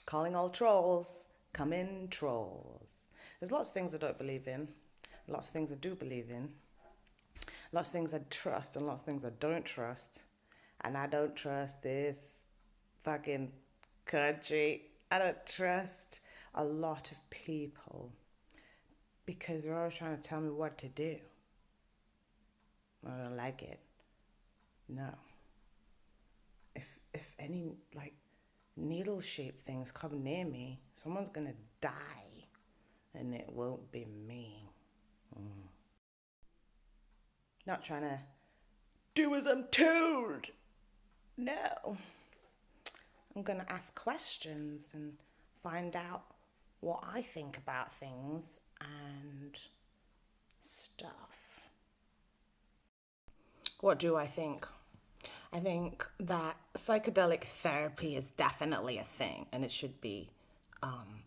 Calling all trolls, come in trolls. There's lots of things I don't believe in, lots of things I do believe in, lots of things I trust, and lots of things I don't trust. And I don't trust this fucking country. I don't trust a lot of people because they're always trying to tell me what to do. I don't like it. No. If any like needle shaped things come near me, someone's gonna die, and it won't be me. Not trying to do as I'm told. No. I'm gonna ask questions and find out what I think about things and stuff. What do I think? I think that psychedelic therapy is definitely a thing and it should be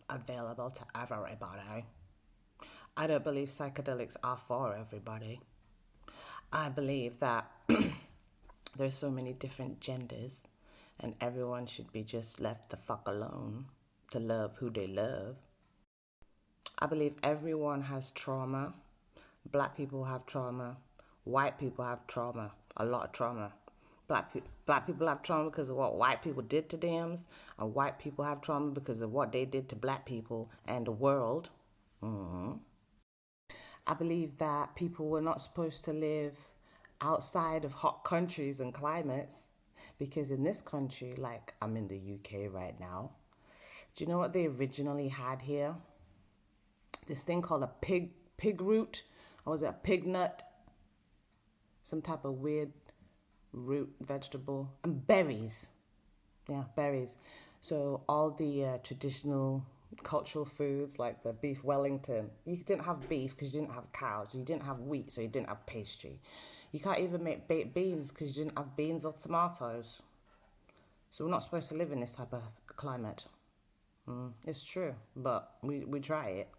available to everybody. I don't believe psychedelics are for everybody. I believe that there's so many different genders and everyone should be just left the fuck alone to love who they love. I believe everyone has trauma. Black people have trauma. White people have trauma. A lot of trauma. Black people have trauma because of what white people did to them, and white people have trauma because of what they did to black people and the world. I believe that people were not supposed to live outside of hot countries and climates because in this country, like I'm in the UK right now, do you know what they originally had here? This thing called a pig root, or was it a pig nut? Some type of weird root vegetable, and berries. Yeah, berries. So all the traditional cultural foods like the beef Wellington, you didn't have beef because you didn't have cows. You didn't have wheat, so you didn't have pastry. You can't even make baked beans because you didn't have beans or tomatoes. So we're not supposed to live in this type of climate. It's true, but we try it.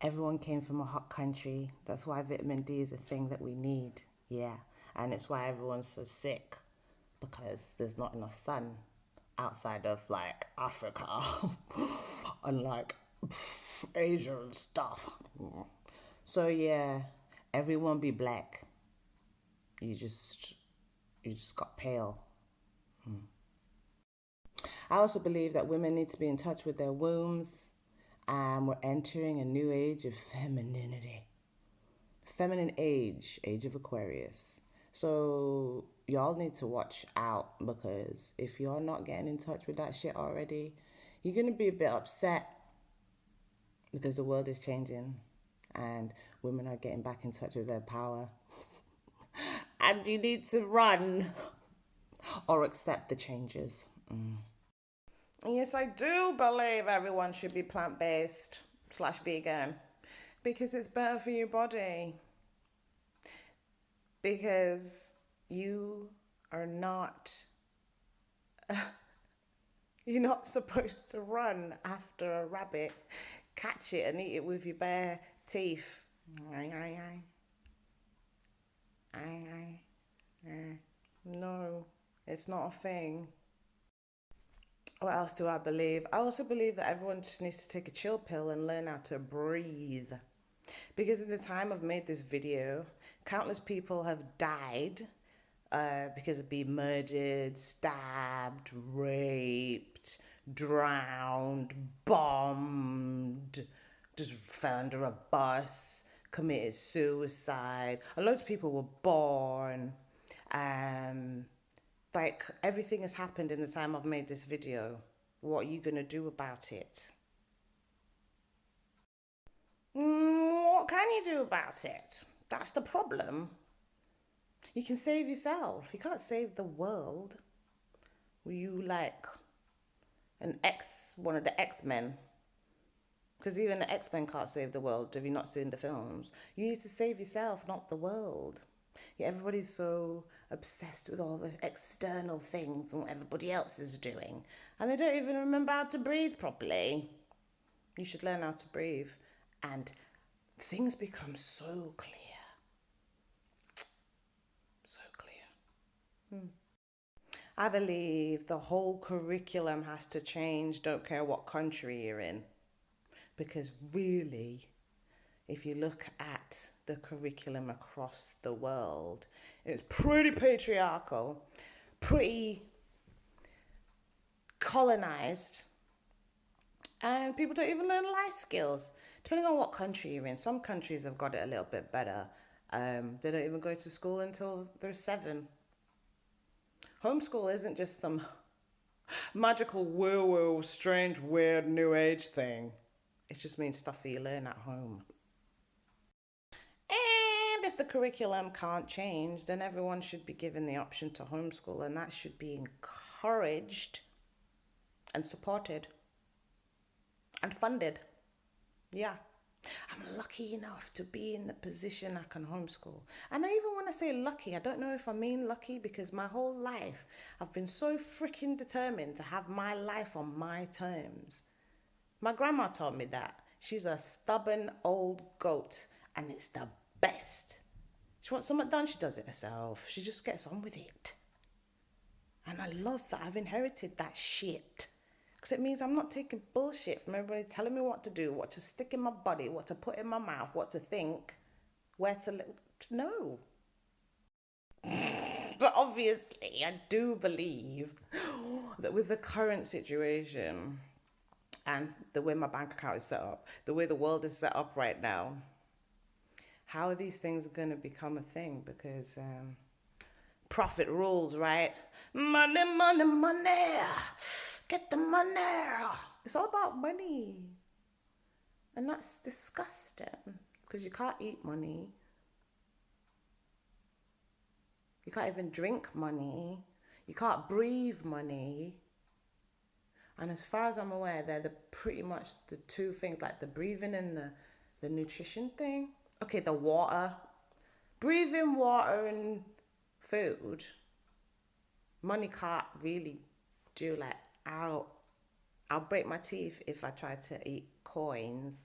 Everyone came from a hot country. That's why vitamin D is a thing that we need. Yeah. And it's why everyone's so sick because there's not enough sun outside of like Africa and like Asia and stuff. So yeah, everyone be black. You just got pale. I also believe that women need to be in touch with their wombs. We're entering a new age of femininity. Feminine age of Aquarius. So y'all need to watch out because if you're not getting in touch with that shit already, you're going to be a bit upset because the world is changing and women are getting back in touch with their power. And you need to run or accept the changes. Yes, I do believe everyone should be plant-based / vegan because it's better for your body. Because you are not you're not supposed to run after a rabbit, catch it and eat it with your bare teeth. No, it's not a thing. What else do I believe? I also believe that everyone just needs to take a chill pill and learn how to breathe. Because at the time I've made this video, countless people have died because of being murdered, stabbed, raped, drowned, bombed, just fell under a bus, committed suicide. A lot of people were born. Like everything has happened in the time I've made this video. What are you gonna do about it? What can you do about it? That's the problem. You can save yourself. You can't save the world. Were you like one of the X-Men? Because even the X-Men can't save the world. Have you not seen the films? You need to save yourself, not the world. Yeah, everybody's so obsessed with all the external things and what everybody else is doing. And they don't even remember how to breathe properly. You should learn how to breathe. And things become so clear. So clear. I believe the whole curriculum has to change, don't care what country you're in. Because really, if you look at the curriculum across the world, it's pretty patriarchal, pretty colonized, and people don't even learn life skills. Depending on what country you're in, some countries have got it a little bit better. They don't even go to school until they're 7. Homeschool isn't just some magical woo-woo, strange, weird, new age thing. It just means stuff that you learn at home. And if the curriculum can't change, then everyone should be given the option to homeschool, and that should be encouraged and supported and funded. Yeah. I'm lucky enough to be in the position I can homeschool. And I even want to say lucky, I don't know if I mean lucky because my whole life I've been so freaking determined to have my life on my terms. My grandma taught me that. She's a stubborn old goat and it's the best. She wants something done, she does it herself. She just gets on with it. And I love that I've inherited that shit. Because it means I'm not taking bullshit from everybody telling me what to do, what to stick in my body, what to put in my mouth, what to think, where to live. No. But obviously, I do believe that with the current situation and the way my bank account is set up, the way the world is set up right now, how are these things going to become a thing? Because profit rules, right? Money, money, money. Get the money. It's all about money. And that's disgusting. Because you can't eat money. You can't even drink money. You can't breathe money. And as far as I'm aware, they're pretty much the two things, like the breathing and the nutrition thing. Okay, the water. Breathing, water, and food. Money can't really do like, I'll break my teeth if I try to eat coins.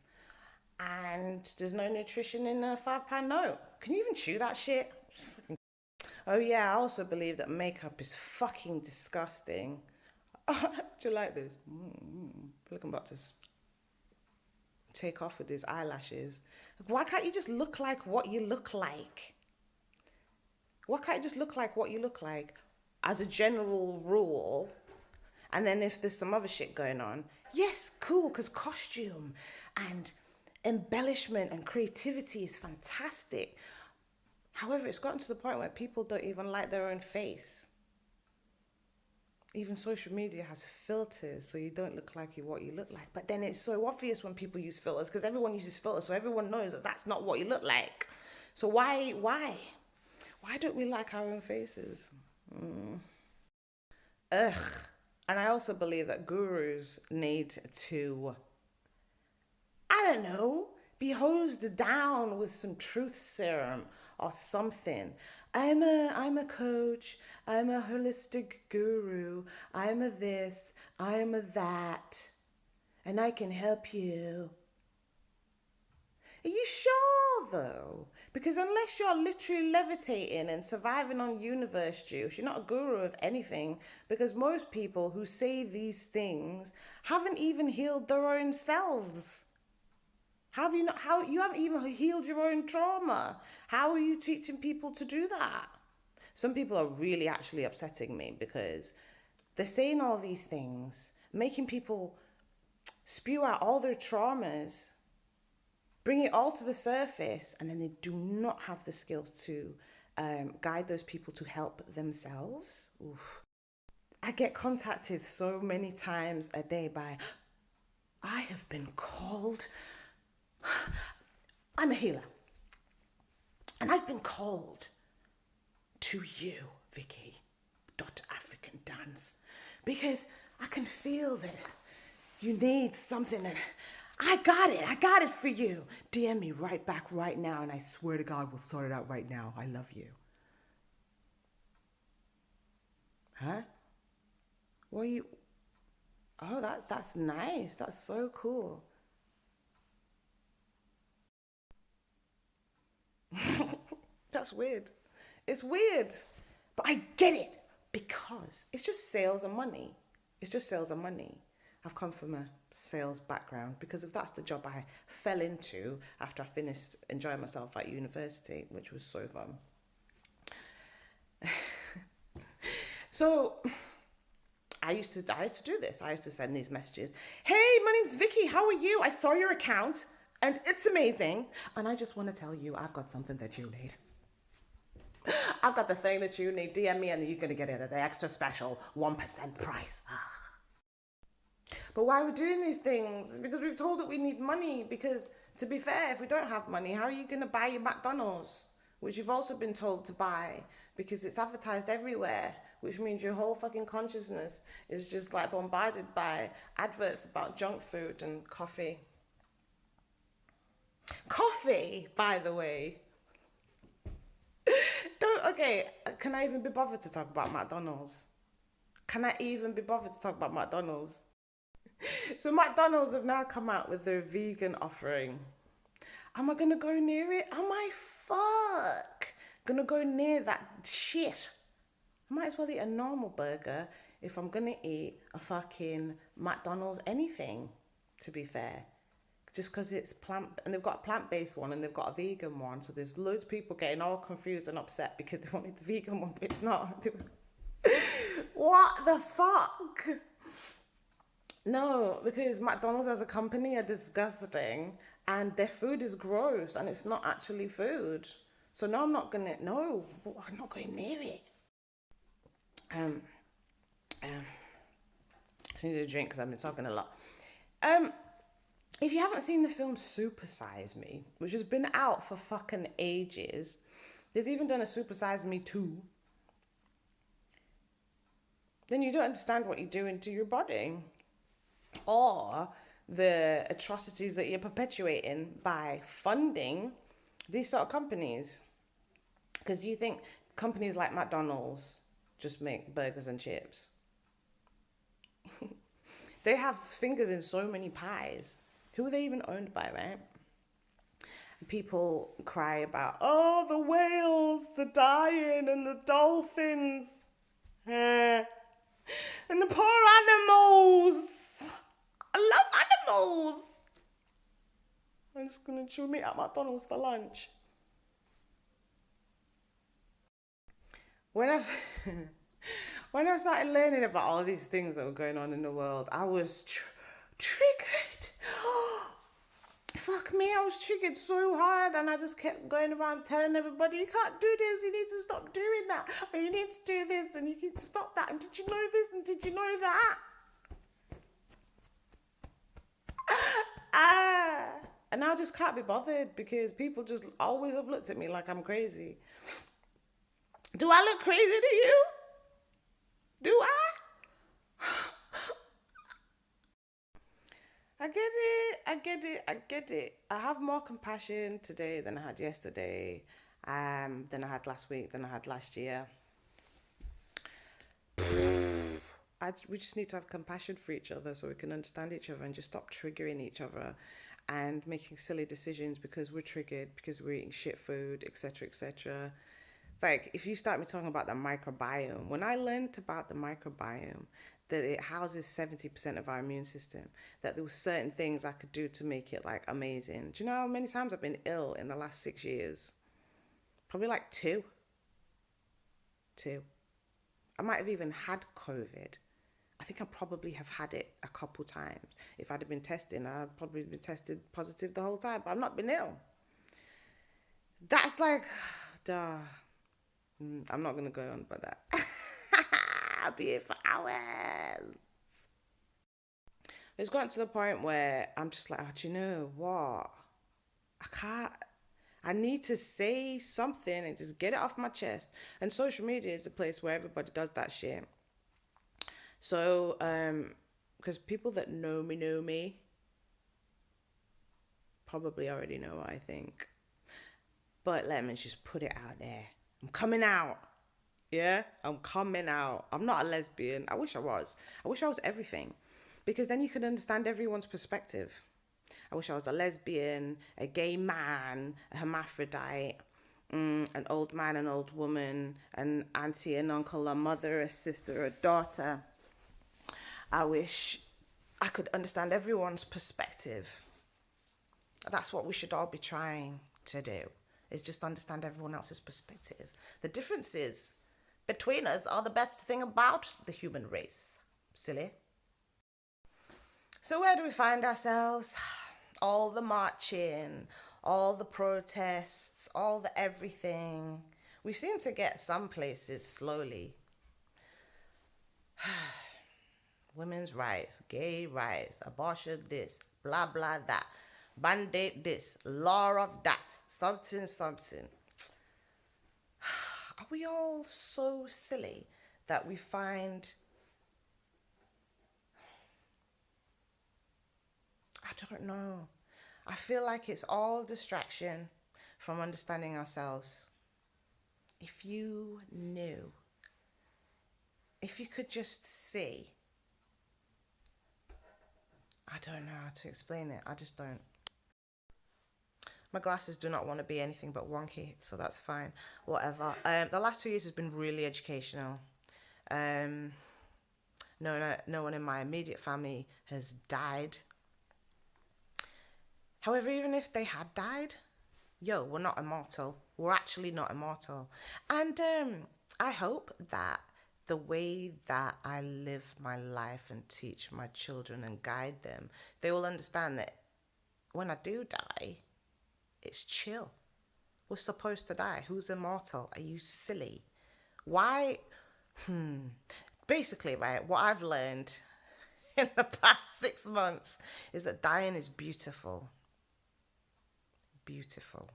And there's no nutrition in a £5 note. Can you even chew that shit? Oh yeah, I also believe that makeup is fucking disgusting. Do you like this? Feel like I'm about to take off with these eyelashes. Why can't you just look like what you look like? Why can't you just look like what you look like as a general rule? And then if there's some other shit going on, yes, cool, because costume and embellishment and creativity is fantastic. However, it's gotten to the point where people don't even like their own face. Even social media has filters, so you don't look like what you look like. But then it's so obvious when people use filters, because everyone uses filters, so everyone knows that that's not what you look like. So why don't we like our own faces? Ugh. And I also believe that gurus need to, I don't know, be hosed down with some truth serum or something. I'm a coach, I'm a holistic guru, I'm a this, I'm a that, and I can help you. Are you sure though? Because unless you're literally levitating and surviving on universe juice, you're not a guru of anything. Because most people who say these things haven't even healed their own selves. How have you not? How you haven't even healed your own trauma? How are you teaching people to do that? Some people are really actually upsetting me because they're saying all these things, making people spew out all their traumas, bring it all to the surface, and then they do not have the skills to guide those people to help themselves. Oof. I get contacted so many times a day by, I have been called, I'm a healer, and I've been called to you, Vicky, African Dance, because I can feel that you need something that I got it for you. DM me right back right now, and I swear to God, we'll sort it out right now. I love you. Huh? What are you? Oh, that's nice. That's so cool. That's weird. It's weird, but I get it. because it's just sales and money. It's just sales and money. I've come from a sales background because if that's the job I fell into after I finished enjoying myself at university, which was so fun. So I used to do this. I used to send these messages. Hey, my name's Vicky. How are you? I saw your account and it's amazing. And I just want to tell you, I've got something that you need. I've got the thing that you need. DM me and you're going to get it at the extra special 1% price. But why we're doing these things is because we've told that we need money. Because to be fair, if we don't have money, how are you going to buy your McDonald's? Which you've also been told to buy because it's advertised everywhere. Which means your whole fucking consciousness is just like bombarded by adverts about junk food and coffee. Coffee, by the way. Okay, can I even be bothered to talk about McDonald's? Can I even be bothered to talk about McDonald's? So McDonald's have now come out with their vegan offering. Am I gonna go near it? Am I gonna go near that shit? I might as well eat a normal burger if I'm gonna eat a fucking McDonald's anything, to be fair. Just because it's plant, and they've got a plant-based one and they've got a vegan one. So there's loads of people getting all confused and upset because they wanted the vegan one, but it's not. What the fuck? No, because McDonald's as a company are disgusting and their food is gross and it's not actually food. So no, I'm not going near it. Just need a drink because I've been talking a lot. If you haven't seen the film Super Size Me, which has been out for fucking ages, they've even done a Super Size Me 2, then you don't understand what you're doing to your body or the atrocities that you're perpetuating by funding these sort of companies. Because you think companies like McDonald's just make burgers and chips. They have fingers in so many pies. Who are they even owned by, right? People cry about, oh, the whales, the dying, and the dolphins. And the poor animals. I love animals. I'm just going to chew meat at McDonald's for lunch. When I started learning about all these things that were going on in the world, I was triggered. Fuck me, I was triggered so hard and I just kept going around telling everybody, you can't do this, you need to stop doing that, or you need to do this and you need to stop that, and did you know this and did you know that? And I just can't be bothered because people just always have looked at me like I'm crazy. Do I look crazy to you? Do I? I get it. I have more compassion today than I had yesterday, than I had last week, than I had last year. We just need to have compassion for each other so we can understand each other and just stop triggering each other and making silly decisions because we're triggered, because we're eating shit food, etc., etc. Like, if you start me talking about the microbiome, when I learned about the microbiome, that it houses 70% of our immune system, that there were certain things I could do to make it, like, amazing. Do you know how many times I've been ill in the last 6 years? Probably like two. I might have even had COVID. I think I probably have had it a couple times. If I'd have been testing, I'd probably been tested positive the whole time, but I've not been ill. That's like, duh. I'm not going to go on about that. I'll be here for hours. It's gotten to the point where I'm just like, oh, do you know what? I need to say something and just get it off my chest. And social media is the place where everybody does that shit. So, because people that know me probably already know what I think. But let me just put it out there. I'm coming out. Yeah, I'm coming out. I'm not a lesbian. I wish I was. I wish I was everything. Because then you could understand everyone's perspective. I wish I was a lesbian, a gay man, a hermaphrodite, an old man, an old woman, an auntie, an uncle, a mother, a sister, a daughter. I wish I could understand everyone's perspective. That's what we should all be trying to do, is just understand everyone else's perspective. The differences between us are the best thing about the human race. Silly. So where do we find ourselves? All the marching, all the protests, all the everything. We seem to get some places slowly. Women's rights, gay rights, abortion this, blah, blah, that. Band-aid this, law of that, something, something. Are we all so silly that we find... I don't know. I feel like it's all distraction from understanding ourselves. If you knew, if you could just see, I don't know how to explain it. I just don't. My glasses do not want to be anything but wonky, so that's fine. Whatever. The last 2 years has been really educational. No one in my immediate family has died. However, even if they had died, we're not immortal. We're actually not immortal. And I hope that the way that I live my life and teach my children and guide them, they will understand that when I do die, it's chill. We're supposed to die. Who's immortal? Are you silly? Why? Basically, right, what I've learned in the past 6 months is that dying is beautiful. Beautiful.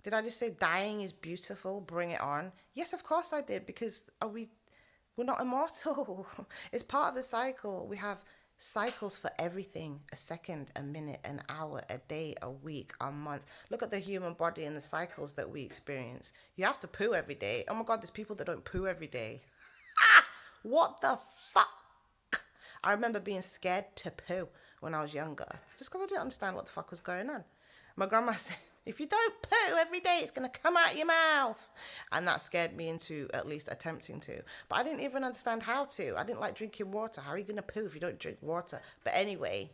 Did I just say dying is beautiful? Bring it on. Yes, of course I did, because we're not immortal. It's part of the cycle. We have cycles for everything: a second, a minute, an hour, a day, a week, a month. Look at the human body and the cycles that we experience. You have to poo every day. Oh my God, there's people that don't poo every day. What the fuck? I remember being scared to poo when I was younger, just because I didn't understand what the fuck was going on. My grandma said, if you don't poo every day, it's going to come out your mouth. And that scared me into at least attempting to. But I didn't even understand how to. I didn't like drinking water. How are you going to poo if you don't drink water? But anyway,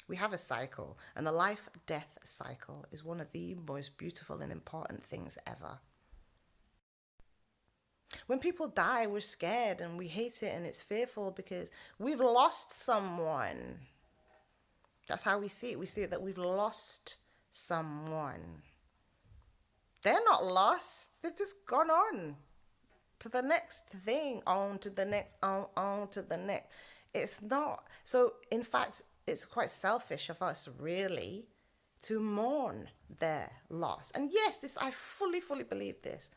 we have a cycle. And the life-death cycle is one of the most beautiful and important things ever. When people die, we're scared and we hate it and it's fearful because we've lost someone. That's how we see it. We see it that we've lost someone. They're not lost. They've just gone on to the next thing, on to the next, on to the next. It's not. So, in fact, it's quite selfish of us, really, to mourn their loss. And yes, I fully believe this.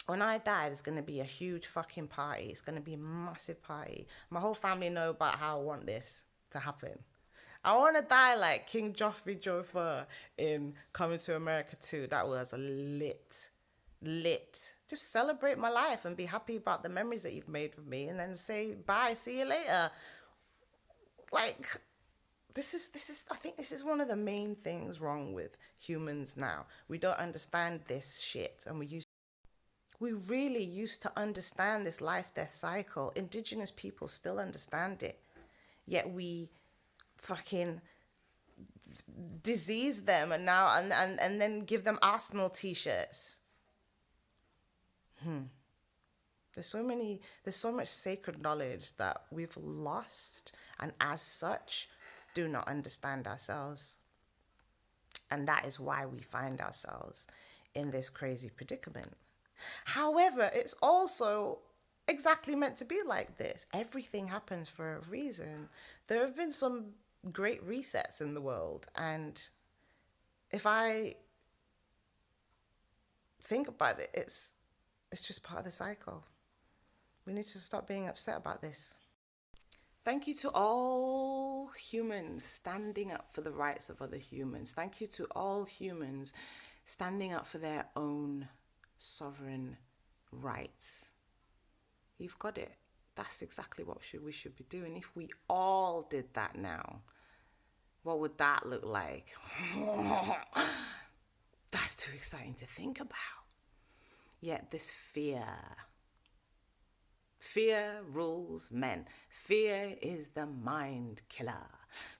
When I die, there's going to be a huge fucking party. It's going to be a massive party. My whole family know about how I want this to happen. I want to die like King Joffrey Joffrey in Coming to America 2. That was lit. Just celebrate my life and be happy about the memories that you've made with me, and then say bye, see you later. Like, this is I think this is one of the main things wrong with humans now. We don't understand this shit, and we really used to understand this life-death cycle. Indigenous people still understand it, yet we fucking disease them and now and then give them Arsenal t-shirts. There's so much sacred knowledge that we've lost, and as such do not understand ourselves. And that is why we find ourselves in this crazy predicament. However, it's also exactly meant to be like this. Everything happens for a reason. There have been some great resets in the world, and if I think about it, it's just part of the cycle. We need to stop being upset about this. Thank you to all humans standing up for the rights of other humans. Thank you to all humans standing up for their own sovereign rights. You've got it. That's exactly what we should be doing. If we all did that now, What would that look like? That's too exciting to think about. Yet this fear rules men. Fear is the mind killer.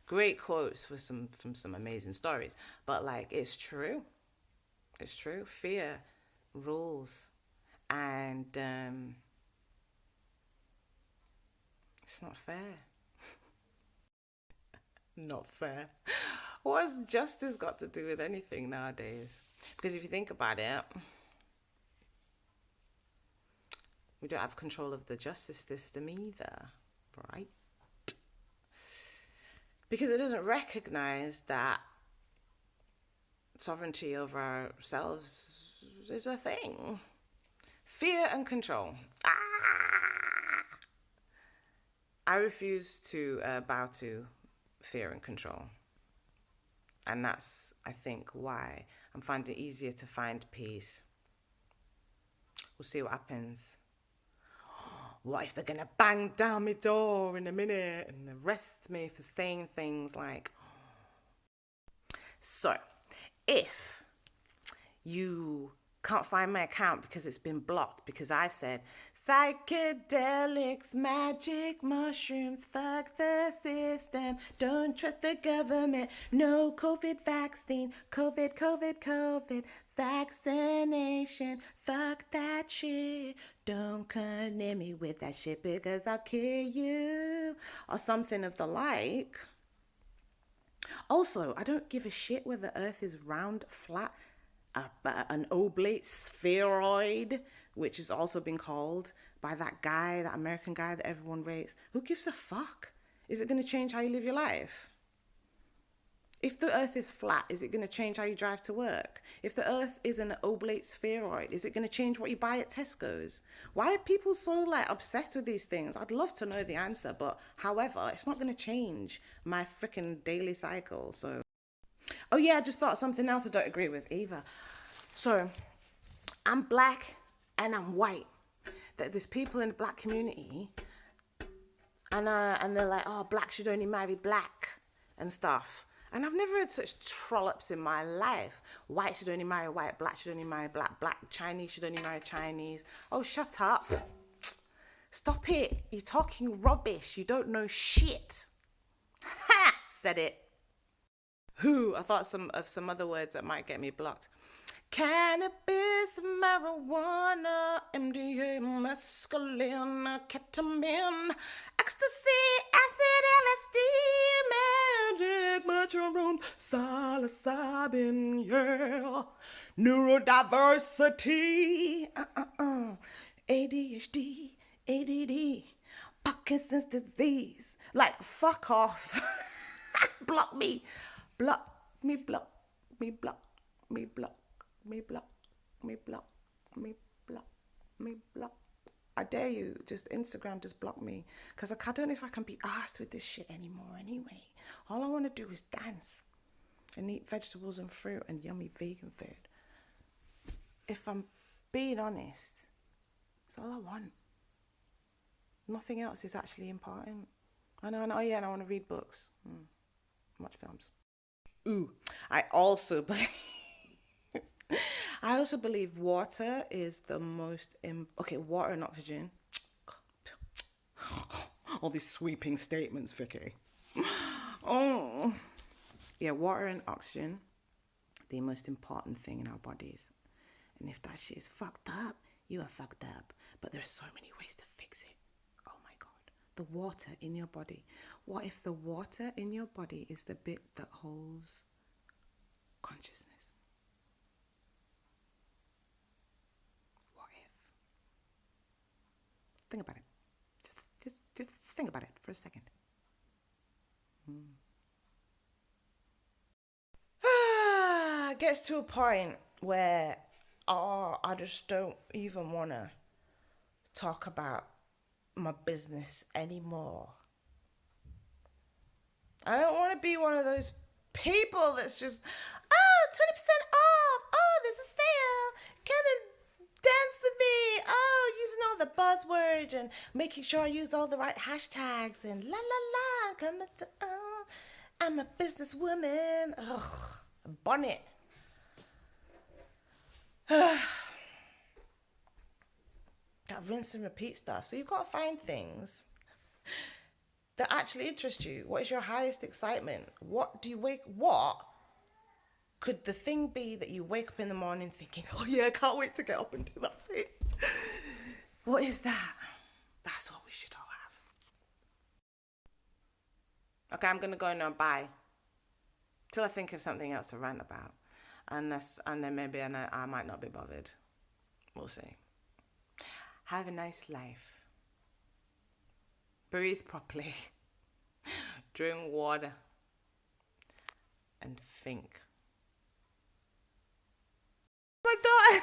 Great quotes from some amazing stories, but like it's true. It's true. Fear rules, and it's not fair. Not fair. What's justice got to do with anything nowadays? Because if you think about it, we don't have control of the justice system either, right? Because it doesn't recognize that sovereignty over ourselves is a thing. Fear and control. I refuse to bow to fear and control. And that's, I think, why I'm finding it easier to find peace. We'll see what happens. What if they're going to bang down my door in a minute and arrest me for saying things like... So, if you can't find my account because it's been blocked because I've said psychedelics, magic mushrooms, fuck the system, don't trust the government, no COVID vaccine, COVID, vaccination, fuck that shit, don't come near me with that shit because I'll kill you, or something of the like. Also, I don't give a shit whether the earth is round, flat, an oblate spheroid, which has also been called by that guy, that American guy that everyone rates. Who gives a fuck? Is it going to change how you live your life? If the earth is flat, is it going to change how you drive to work? If the earth is an oblate spheroid, is it going to change what you buy at Tesco's? Why are people so like obsessed with these things? I'd love to know the answer, but however, it's not going to change my freaking daily cycle. So, oh yeah, I just thought something else I don't agree with either. So, I'm black and I'm white. There's people in the black community, and they're like, oh, black should only marry black and stuff. And I've never heard such trollops in my life. White should only marry white, black should only marry black, Chinese should only marry Chinese. Oh, shut up. Stop it. You're talking rubbish. You don't know shit. Ha! Said it. I thought of some other words that might get me blocked. Cannabis, marijuana, MDA, mescaline, ketamine, ecstasy, acid, LSD, magic mushroom, psilocybin, yeah, neurodiversity, ADHD, ADD, Parkinson's disease. Like, fuck off. Block me. Block me, block me, block me, block. Me block, me block, me block, me block. I dare you, just Instagram, just block me. Because I don't know if I can be arsed with this shit anymore anyway. All I want to do is dance and eat vegetables and fruit and yummy vegan food. If I'm being honest, it's all I want. Nothing else is actually important. I know, yeah, and I want to read books. Watch films. I also believe... I also believe water is the most... water and oxygen. All these sweeping statements, Vicky. Oh. Yeah, water and oxygen, the most important thing in our bodies. And if that shit is fucked up, you are fucked up. But there's so many ways to fix it. Oh my God. The water in your body. What if the water in your body is the bit that holds consciousness? Think about it. Just think about it for a second. It gets to a point where I just don't even want to talk about my business anymore. I don't want to be one of those people that's just, 20% off. Oh, there's a sale. Come and dance with me. Oh, using all the buzzwords and making sure I use all the right hashtags and la la la. Come to, I'm a businesswoman. Ugh, bonnet. That rinse and repeat stuff. So you've got to find things that actually interest you. What is your highest excitement? What could the thing be that you wake up in the morning thinking, oh yeah, I can't wait to get up and do that thing? What is that? That's what we should all have. Okay, I'm gonna go now. Bye. Till I think of something else to rant about. And then maybe I might not be bothered. We'll see. Have a nice life. Breathe properly. Drink water. And think. My daughter,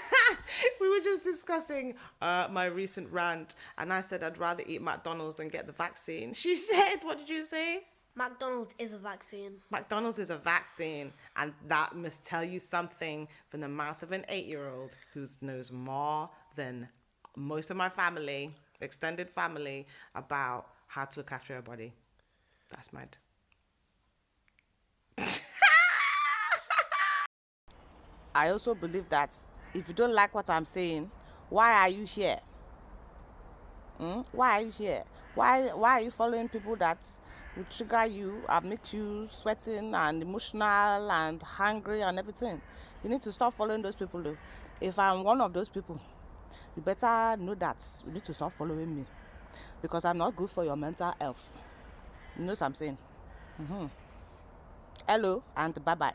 we were just discussing my recent rant, and I said I'd rather eat McDonald's than get the vaccine. She said, what did you say? McDonald's is a vaccine. McDonald's is a vaccine, and that must tell you something from the mouth of an 8-year-old who knows more than most of my family, extended family, about how to look after your body. That's mad. I also believe that if you don't like what I'm saying, why are you here? Why are you here? Why are you following people that will trigger you and make you sweating and emotional and hungry and everything? You need to stop following those people though. If I'm one of those people, you better know that you need to stop following me, because I'm not good for your mental health. You know what I'm saying? Hello and bye-bye.